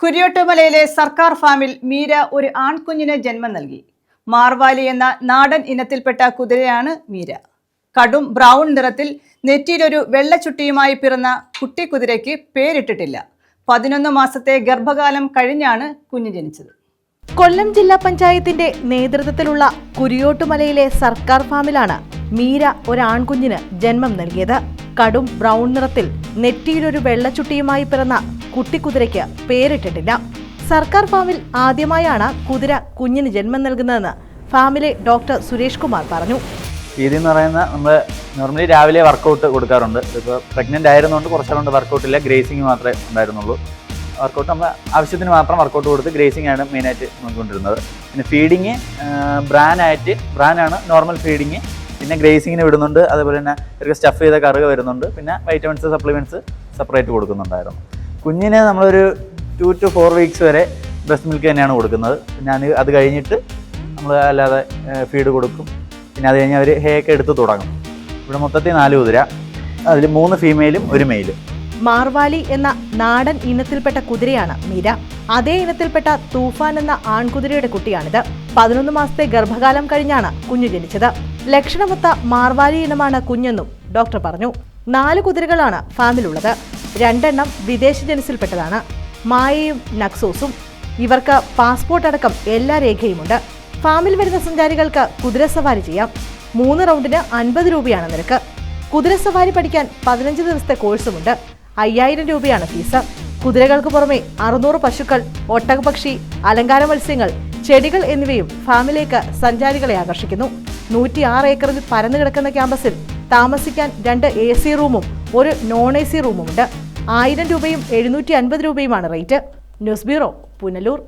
കുരിയോട്ടുമലയിലെ സർക്കാർ ഫാമിൽ മീര ഒരു ആൺകുഞ്ഞിന് ജന്മം നൽകി. മാർവാലി എന്ന നാടൻ ഇനത്തിൽപ്പെട്ട കുതിരയാണ് മീര. കടും ബ്രൗൺ നിറത്തിൽ നെറ്റിയിലൊരു വെള്ളച്ചുട്ടിയുമായി പിറന്ന കുട്ടി കുതിരയ്ക്ക് പേരിട്ടിട്ടില്ല. 11 മാസത്തെ ഗർഭകാലം കഴിഞ്ഞാണ് കുഞ്ഞ് ജനിച്ചത്. കൊല്ലം ജില്ലാ പഞ്ചായത്തിന്റെ നേതൃത്വത്തിലുള്ള കുരിയോട്ടുമലയിലെ സർക്കാർ ഫാമിലാണ് മീര ഒരു ആൺകുഞ്ഞിന് ജന്മം നൽകിയത്. കടും ബ്രൗൺ നിറത്തിൽ നെറ്റിയിലൊരു വെള്ളച്ചുട്ടിയുമായി പിറന്ന കുട്ടിക്കുതിരയ്ക്ക് പേരിട്ടിട്ടില്ല. സർക്കാർ ഫാമിൽ ആദ്യമായാണ് കുതിര കുഞ്ഞിന് ജന്മം നൽകുന്നതെന്ന് ഫാമിലെ ഡോക്ടർ സുരേഷ് കുമാർ പറഞ്ഞു. രീതി എന്ന് പറയുന്ന നമ്മൾ നോർമലി രാവിലെ വർക്കൗട്ട് കൊടുക്കാറുണ്ട്. ഇപ്പോൾ പ്രഗ്നൻ്റ് ആയിരുന്നുകൊണ്ട് കുറച്ചുകൊണ്ട് വർക്കൗട്ടില്ല, ഗ്രേസിങ് മാത്രമേ ഉണ്ടായിരുന്നുള്ളൂ. വർക്കൗട്ട് നമ്മൾ ആവശ്യത്തിന് മാത്രം വർക്കൗട്ട് കൊടുത്ത് ഗ്രേസിംഗ് ആണ് മെയിനായിട്ട് നോക്കിക്കൊണ്ടിരുന്നത്. പിന്നെ ഫീഡിങ് ബ്രാനാണ് നോർമൽ ഫീഡിങ്. പിന്നെ ഗ്രേസിങ്ങിന് വിടുന്നുണ്ട്. അതേപോലെ തന്നെ ഇവർക്ക് സ്റ്റഫ് ചെയ്ത കറുക വരുന്നുണ്ട്. പിന്നെ വൈറ്റമിൻസ് സപ്ലിമെൻറ്റ്സ് സെപ്പറേറ്റ് കൊടുക്കുന്നുണ്ടായിരുന്നു. കുഞ്ഞിന് നമ്മളൊരു 2 to 4 വീക്സ് വരെ ബ്രസ്റ്റ് മിൽക്ക് തന്നെയാണ് കൊടുക്കുന്നത്. പിന്നെ അത് കഴിഞ്ഞിട്ട് നമ്മൾ അല്ലാതെ ഫീഡ് കൊടുക്കും. പിന്നെ അത് കഴിഞ്ഞ് അവർ ഹേ ഒക്കെ എടുത്ത് തുടങ്ങും. ഇവിടെ മൊത്തത്തിൽ 4 കുതിര, അതിൽ 3 ഫീമെയിലും 1 മെയിലും. മാർവാലി എന്ന നാടൻ ഇനത്തിൽപ്പെട്ട കുതിരയാണ് മീര. അതേ ഇനത്തിൽപ്പെട്ട തൂഫാൻ എന്ന ആൺകുതിരയുടെ കുട്ടിയാണിത്. 11 മാസത്തെ ഗർഭകാലം കഴിഞ്ഞാണ് കുഞ്ഞു ജനിച്ചത്. ലക്ഷണമൊത്ത മാർവാലി ഇനമാണ് കുഞ്ഞെന്നും ഡോക്ടർ പറഞ്ഞു. 4 കുതിരകളാണ് ഫാമിലുള്ളത്. 2 എണ്ണം വിദേശ ജനസിൽപ്പെട്ടതാണ്, മായയും നക്സോസും. ഇവർക്ക് പാസ്പോർട്ട് അടക്കം എല്ലാ രേഖയുമുണ്ട്. ഫാമിൽ വരുന്ന സഞ്ചാരികൾക്ക് കുതിരസവാരി ചെയ്യാം. 3 റൗണ്ടിന് 50 രൂപയാണ് നിരക്ക്. കുതിരസവാരി പഠിക്കാൻ 15 ദിവസത്തെ കോഴ്സുമുണ്ട്. 5000 രൂപയാണ് ഫീസ്. കുതിരകൾക്ക് പുറമെ 600 പശുക്കൾ, ഒട്ടകപക്ഷി, അലങ്കാര മത്സ്യങ്ങൾ, ചെടികൾ എന്നിവയും ഫാമിലേക്ക് സഞ്ചാരികളെ ആകർഷിക്കുന്നു. 106 ഏക്കറിൽ പരന്നു കിടക്കുന്ന ക്യാമ്പസിൽ താമസിക്കാൻ 2 AC റൂമും 1 നോൺ AC റൂമുമുണ്ട്. 1000 രൂപയും 750 രൂപയുമാണ് റേറ്റ്. News bureau, Punalur.